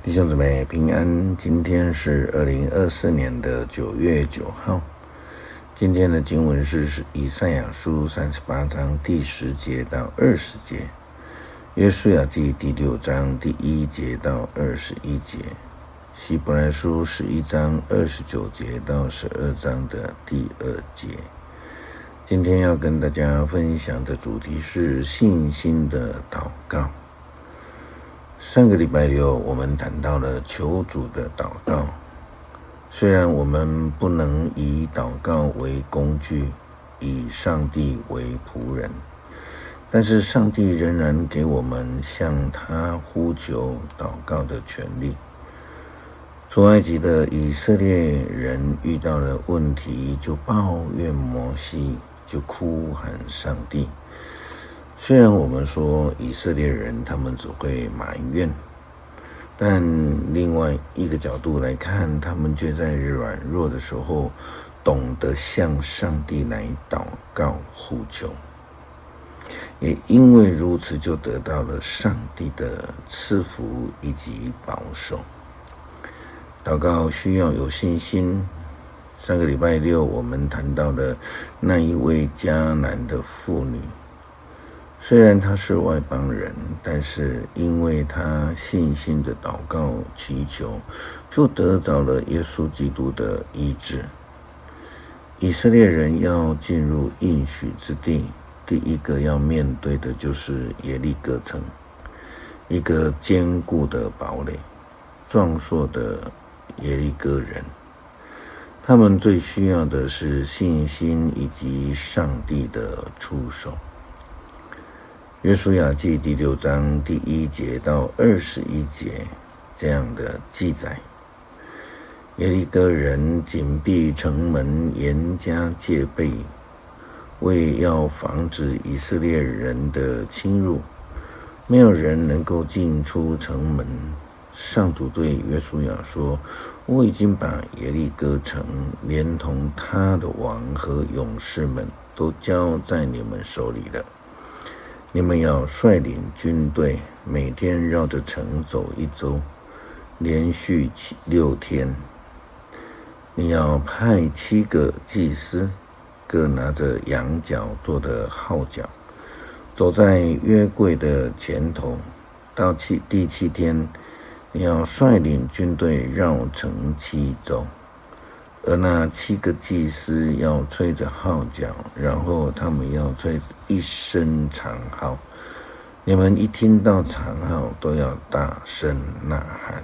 弟兄姊妹平安，今天是2024年的9月9号。今天的经文是以赛亚书38章第10节到20节，约书亚记第6章第1节到21节，希伯来书11章29节到12章的第2节。今天要跟大家分享的主题是信心的祷告。上个礼拜六我们谈到了求主的祷告，虽然我们不能以祷告为工具，以上帝为仆人，但是上帝仍然给我们向他呼求祷告的权利。出埃及的以色列人遇到了问题，就抱怨摩西，就哭喊上帝。虽然我们说以色列人他们只会埋怨，但另外一个角度来看，他们却在软弱的时候懂得向上帝来祷告呼求，也因为如此就得到了上帝的赐福以及保守。祷告需要有信心。上个礼拜六我们谈到了那一位迦南的妇女，虽然他是外邦人，但是因为他信心的祷告祈求，就得着了耶稣基督的医治。以色列人要进入应许之地，第一个要面对的就是耶利哥城，一个坚固的堡垒，壮硕的耶利哥人。他们最需要的是信心以及上帝的出手。约书亚记第6章第1节到21节这样的记载：耶利哥人紧闭城门，严加戒备，为要防止以色列人的侵入，没有人能够进出城门。上主对约书亚说：我已经把耶利哥城连同他的王和勇士们都交在你们手里了。你们要率领军队，每天绕着城走1周，连续6天。你要派7个祭司，各拿着羊角做的号角，走在约柜的前头。到第7天，你要率领军队绕城7周，而那7个祭司要吹着号角，然后他们要吹一声长号。你们一听到长号，都要大声呐喊，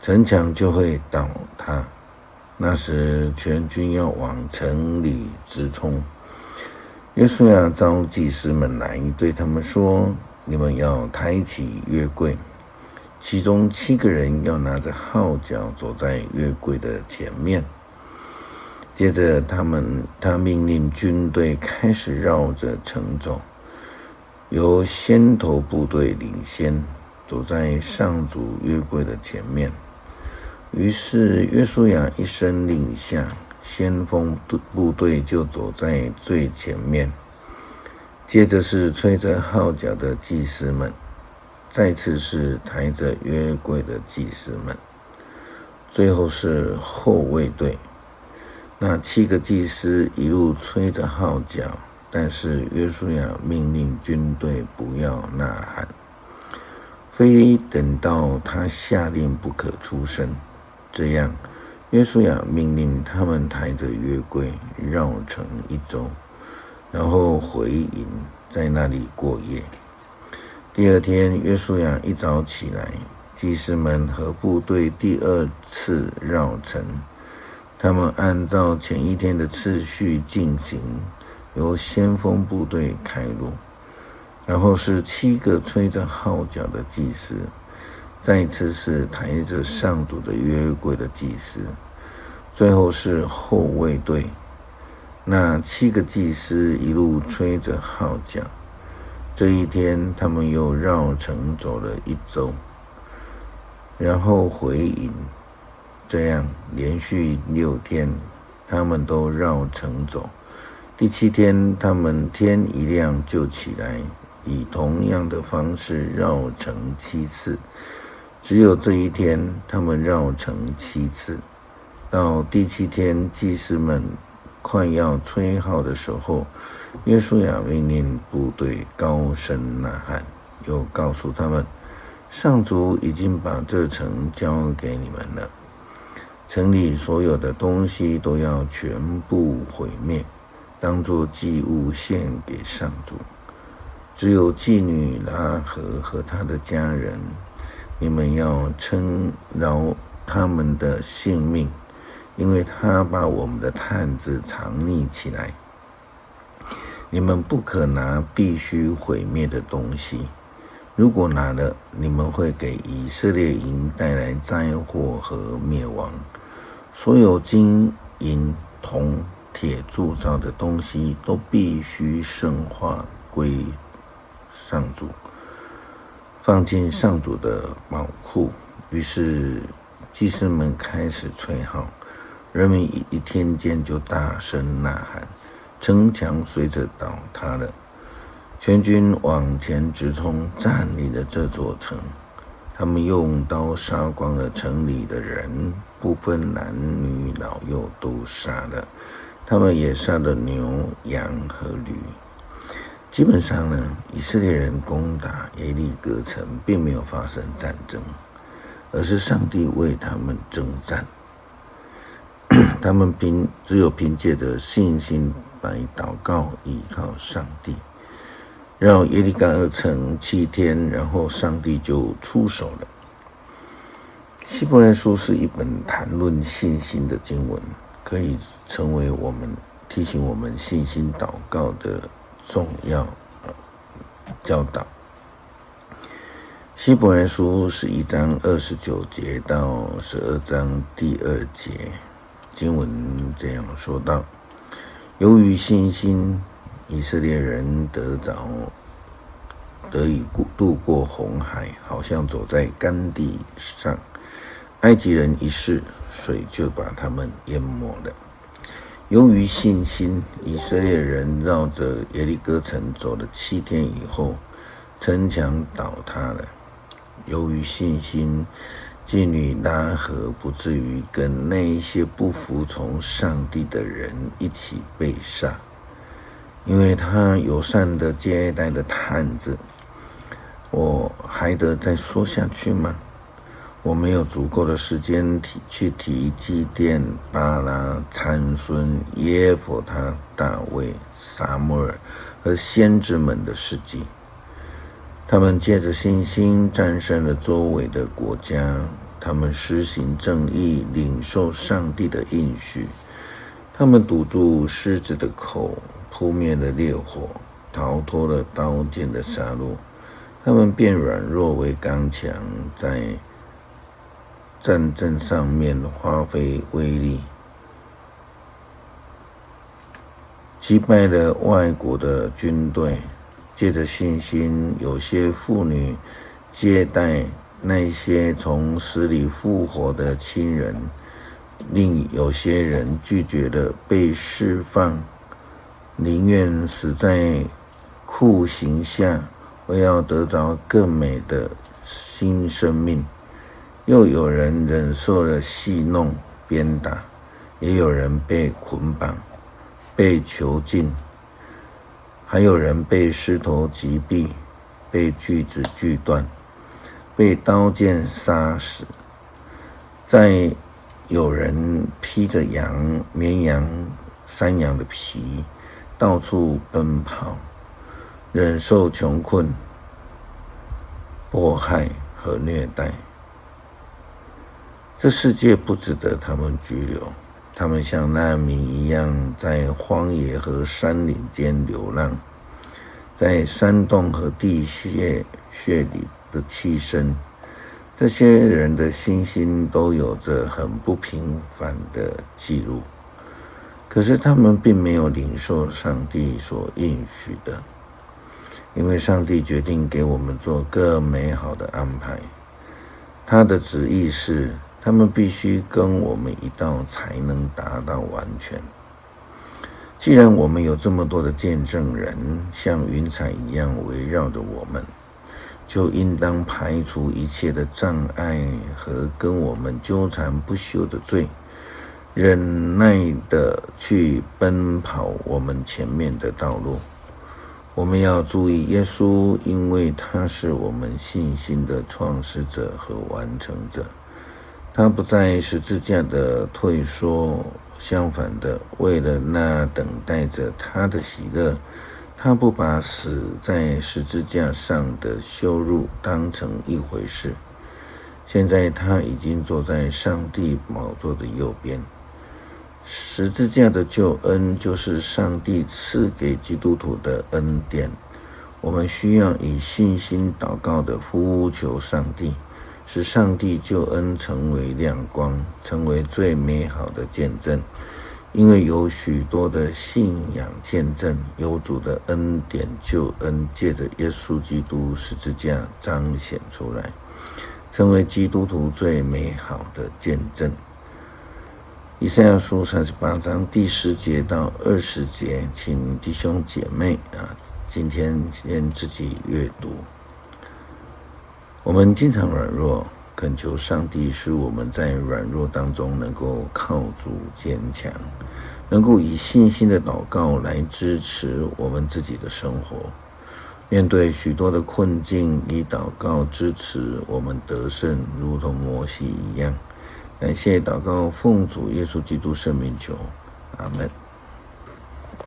城墙就会倒塌。那时全军要往城里直冲。约书亚召祭司们来，对他们说：你们要抬起约柜，其中7个人要拿着号角走在约柜的前面。接着他命令军队开始绕着城走，由先头部队领先，走在上主约柜的前面。于是约书亚一声令下，先锋部队就走在最前面，接着是吹着号角的祭司们，再次是抬着约柜的祭司们，最后是后卫队。那7个祭司一路吹着号角，但是约书亚命令军队不要呐喊，非等到他下令不可出声。这样约书亚命令他们抬着约柜绕城1周，然后回营，在那里过夜。第2天，约书亚一早起来，祭司们和部队第2次绕城，他们按照前1天的次序进行，由先锋部队开路，然后是7个吹着号角的祭司，再次是抬着上主的约柜的祭司，最后是后卫队。那7个祭司一路吹着号角。这一天，他们又绕城走了1周，然后回营。这样连续6天，他们都绕城走。第7天，他们天一亮就起来，以同样的方式绕城7次，只有这一天，他们绕城7次。到第7天，祭司们快要吹号的时候，约书亚命令部队高声呐喊，又告诉他们，上主已经把这城交给你们了，城里所有的东西都要全部毁灭，当作祭物献给上主。只有妓女拉合和她的家人，你们要称饶他们的性命，因为他把我们的探子藏匿起来。你们不可拿必须毁灭的东西，如果拿了，你们会给以色列营带来灾祸和灭亡。所有金银铜铁铸造的东西都必须圣化归上主，放进上主的宝库。于是祭司们开始吹号，人民一天间就大声呐喊，城墙随着倒塌了。全军往前直冲，占领了这座城。他们用刀杀光了城里的人，不分男女老幼都杀了。他们也杀了牛、羊和驴。基本上呢，以色列人攻打耶利哥城并没有发生战争，而是上帝为他们征战。他们只有凭借着信心来祷告，依靠上帝，绕耶利哥城7天，然后上帝就出手了。希伯来书是一本谈论信心的经文，可以成为我们提醒我们信心祷告的重要教导。希伯来书11章29节到12章第2节，经文这样说道：由于信心，以色列人得以渡过红海，好像走在干地上。埃及人一试，水就把他们淹没了。由于信心，以色列人绕着耶利哥城走了7天以后，城墙倒塌了。由于信心，妓女拉合不至于跟那一些不服从上帝的人一起被杀，因为他友善地接待了探子。我还得再说下去吗？我没有足够的时间去提祭奠巴拉、参孙、耶弗他、大卫、撒母耳和先知们的事迹。他们借着信心战胜了周围的国家，他们施行正义，领受上帝的应许。他们堵住狮子的口，扑灭了烈火，逃脱了刀剑的杀戮。他们变软弱为刚强，在战争上面发挥威力，击败了外国的军队。借着信心，有些妇女接待那些从死里复活的亲人，另有些人拒绝了被释放，宁愿死在酷刑下，为要得着更美的新生命。又有人忍受了戏弄、鞭打，也有人被捆绑、被囚禁，还有人被石头击毙，被锯子锯断，被刀剑杀死。再有人披着绵羊、山羊的皮，到处奔跑，忍受穷困、迫害和虐待。这世界不值得他们居留，他们像难民一样在荒野和山岭间流浪，在山洞和地穴里的栖身。这些人的信心都有着很不平凡的记录，可是他们并没有领受上帝所应许的，因为上帝决定给我们做更美好的安排。他的旨意是他们必须跟我们一道才能达到完全。既然我们有这么多的见证人，像云彩一样围绕着我们，就应当排除一切的障碍和跟我们纠缠不休的罪，忍耐地去奔跑我们前面的道路。我们要注意耶稣，因为他是我们信心的创始者和完成者。他不在十字架的退缩，相反的，为了那等待着他的喜乐，他不把死在十字架上的羞辱当成一回事。现在他已经坐在上帝宝座的右边。十字架的救恩就是上帝赐给基督徒的恩典。我们需要以信心祷告的呼求上帝，使上帝救恩成为亮光，成为最美好的见证。因为有许多的信仰见证，有主的恩典救恩借着耶稣基督十字架彰显出来，成为基督徒最美好的见证。以赛亚书38章第10节到20节，请弟兄姐妹今天先自己阅读。我们经常软弱，恳求上帝使我们在软弱当中能够靠主坚强，能够以信心的祷告来支持我们自己的生活。面对许多的困境，以祷告支持我们得胜，如同摩西一样。感谢祷告，奉主耶稣基督圣名求，阿们。